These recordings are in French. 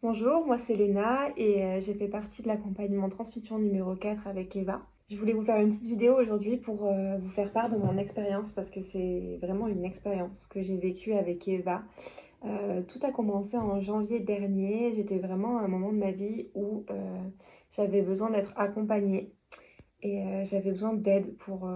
Bonjour, moi c'est Léna et j'ai fait partie de l'accompagnement transmission numéro 4 avec Eva. Je voulais vous faire une petite vidéo aujourd'hui pour vous faire part de mon expérience parce que c'est vraiment une expérience que j'ai vécue avec Eva. Tout a commencé en janvier dernier. J'étais vraiment à un moment de ma vie où j'avais besoin d'être accompagnée et j'avais besoin d'aide pour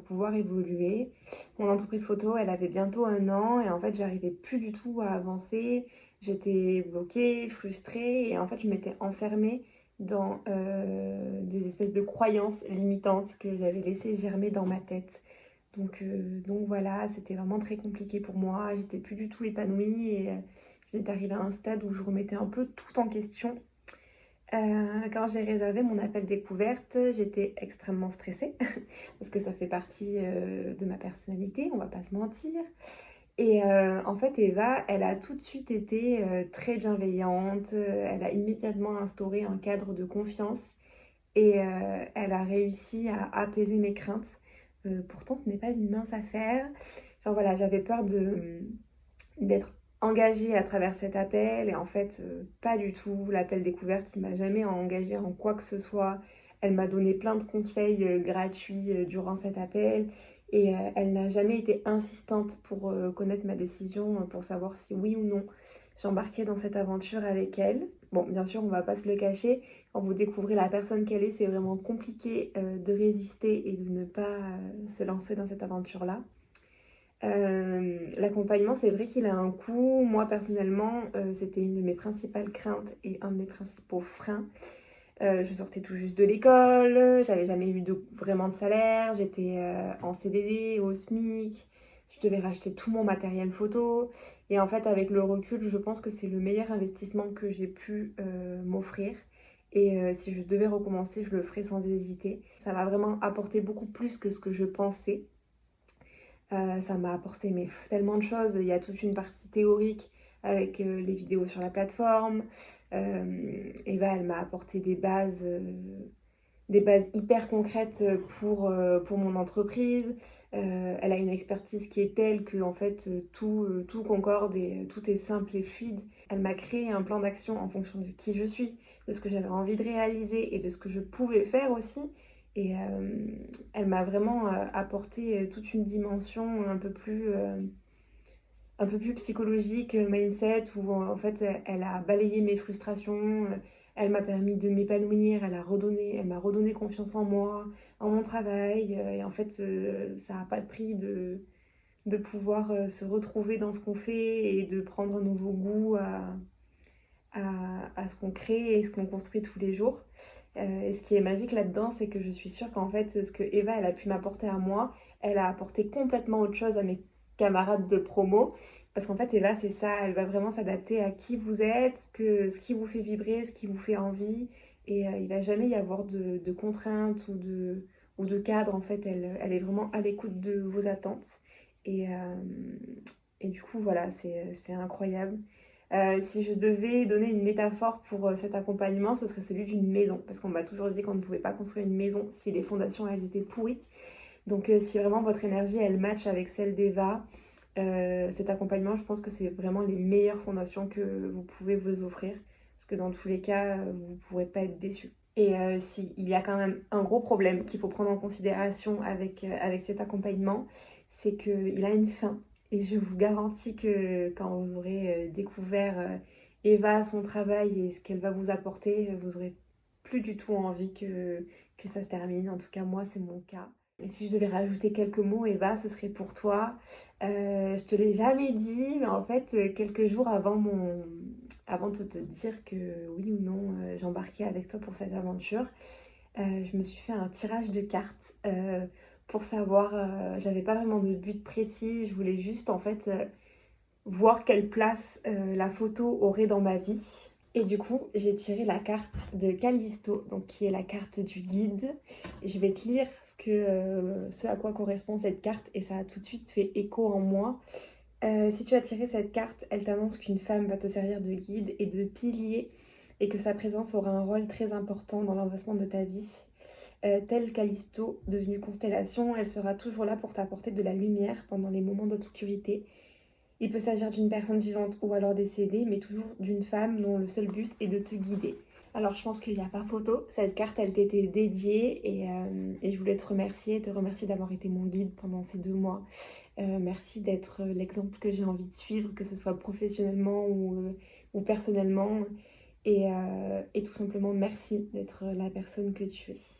pouvoir évoluer. Mon entreprise photo, elle avait bientôt 1 an et en fait, j'arrivais plus du tout à avancer. J'étais bloquée, frustrée et en fait, je m'étais enfermée dans des espèces de croyances limitantes que j'avais laissées germer dans ma tête. Donc voilà, c'était vraiment très compliqué pour moi. J'étais plus du tout épanouie et j'étais arrivée à un stade où je remettais un peu tout en question. Quand j'ai réservé mon appel découverte, j'étais extrêmement stressée parce que ça fait partie de ma personnalité, on va pas se mentir. Et en fait, Eva, elle a tout de suite été très bienveillante. Elle a immédiatement instauré un cadre de confiance et elle a réussi à apaiser mes craintes. Pourtant, ce n'est pas une mince affaire. Enfin voilà, j'avais peur d'être engagée à travers cet appel et en fait pas du tout. L'appel découverte, il m'a jamais engagée en quoi que ce soit. Elle m'a donné plein de conseils gratuits durant cet appel et elle n'a jamais été insistante pour connaître ma décision, pour savoir si oui ou non j'embarquais dans cette aventure avec elle. Bon, bien sûr, on va pas se le cacher, quand vous découvrez la personne qu'elle est, c'est vraiment compliqué de résister et de ne pas se lancer dans cette aventure-là. L'accompagnement, c'est vrai qu'il a un coût. Moi, personnellement, c'était une de mes principales craintes et un de mes principaux freins. Je sortais tout juste de l'école, j'avais jamais eu vraiment de salaire, j'étais en CDD, au SMIC, je devais racheter tout mon matériel photo. Et en fait, avec le recul, je pense que c'est le meilleur investissement que j'ai pu m'offrir. Et si je devais recommencer, je le ferais sans hésiter. Ça m'a vraiment apporté beaucoup plus que ce que je pensais. Ça m'a apporté tellement de choses. Il y a toute une partie théorique avec les vidéos sur la plateforme. Eva, elle m'a apporté des bases hyper concrètes pour mon entreprise. Elle a une expertise qui est telle que en fait, tout concorde et tout est simple et fluide. Elle m'a créé un plan d'action en fonction de qui je suis, de ce que j'avais envie de réaliser et de ce que je pouvais faire aussi. Et elle m'a vraiment apporté toute une dimension un peu plus psychologique, mindset, où en fait elle a balayé mes frustrations, elle m'a permis de m'épanouir, elle m'a redonné confiance en moi, en mon travail, et en fait ça n'a pas de prix de pouvoir se retrouver dans ce qu'on fait et de prendre un nouveau goût à ce qu'on crée et ce qu'on construit tous les jours. Et ce qui est magique là-dedans, c'est que je suis sûre qu'en fait, ce que Eva elle a pu m'apporter à moi, elle a apporté complètement autre chose à mes camarades de promo. Parce qu'en fait, Eva, c'est ça, elle va vraiment s'adapter à qui vous êtes, ce qui vous fait vibrer, ce qui vous fait envie. Et il va jamais y avoir de contraintes ou de cadre. En fait, elle est vraiment à l'écoute de vos attentes. Et, euh, et du coup, voilà, c'est incroyable. Si je devais donner une métaphore pour cet accompagnement, ce serait celui d'une maison. Parce qu'on m'a toujours dit qu'on ne pouvait pas construire une maison si les fondations elles étaient pourries. Donc si vraiment votre énergie elle match avec celle d'Eva, cet accompagnement, je pense que c'est vraiment les meilleures fondations que vous pouvez vous offrir. Parce que dans tous les cas, vous ne pourrez pas être déçu. Et s'il y a quand même un gros problème qu'il faut prendre en considération avec cet accompagnement, c'est qu'il a une fin. Et je vous garantis que quand vous aurez découvert Eva, son travail et ce qu'elle va vous apporter, vous aurez plus du tout envie que ça se termine. En tout cas, moi, c'est mon cas. Et si je devais rajouter quelques mots, Eva, ce serait pour toi. Je te l'ai jamais dit, mais en fait, quelques jours avant de te dire que oui ou non, j'embarquais avec toi pour cette aventure, je me suis fait un tirage de cartes pour savoir. J'avais pas vraiment de but précis. Je voulais juste en fait voir quelle place la photo aurait dans ma vie. Et du coup, j'ai tiré la carte de Callisto, donc qui est la carte du guide. Et je vais te lire ce à quoi correspond cette carte, et ça a tout de suite fait écho en moi. Si tu as tiré cette carte, elle t'annonce qu'une femme va te servir de guide et de pilier, et que sa présence aura un rôle très important dans l'avancement de ta vie. Telle Callisto, devenue constellation, elle sera toujours là pour t'apporter de la lumière pendant les moments d'obscurité Il peut s'agir d'une personne vivante ou alors décédée, mais toujours d'une femme dont le seul but est de te guider. Alors je pense qu'il n'y a pas photo, cette carte elle t'était dédiée et je voulais te remercier d'avoir été mon guide pendant ces 2 mois. Merci d'être l'exemple que j'ai envie de suivre, que ce soit professionnellement ou personnellement. Et tout simplement merci d'être la personne que tu es.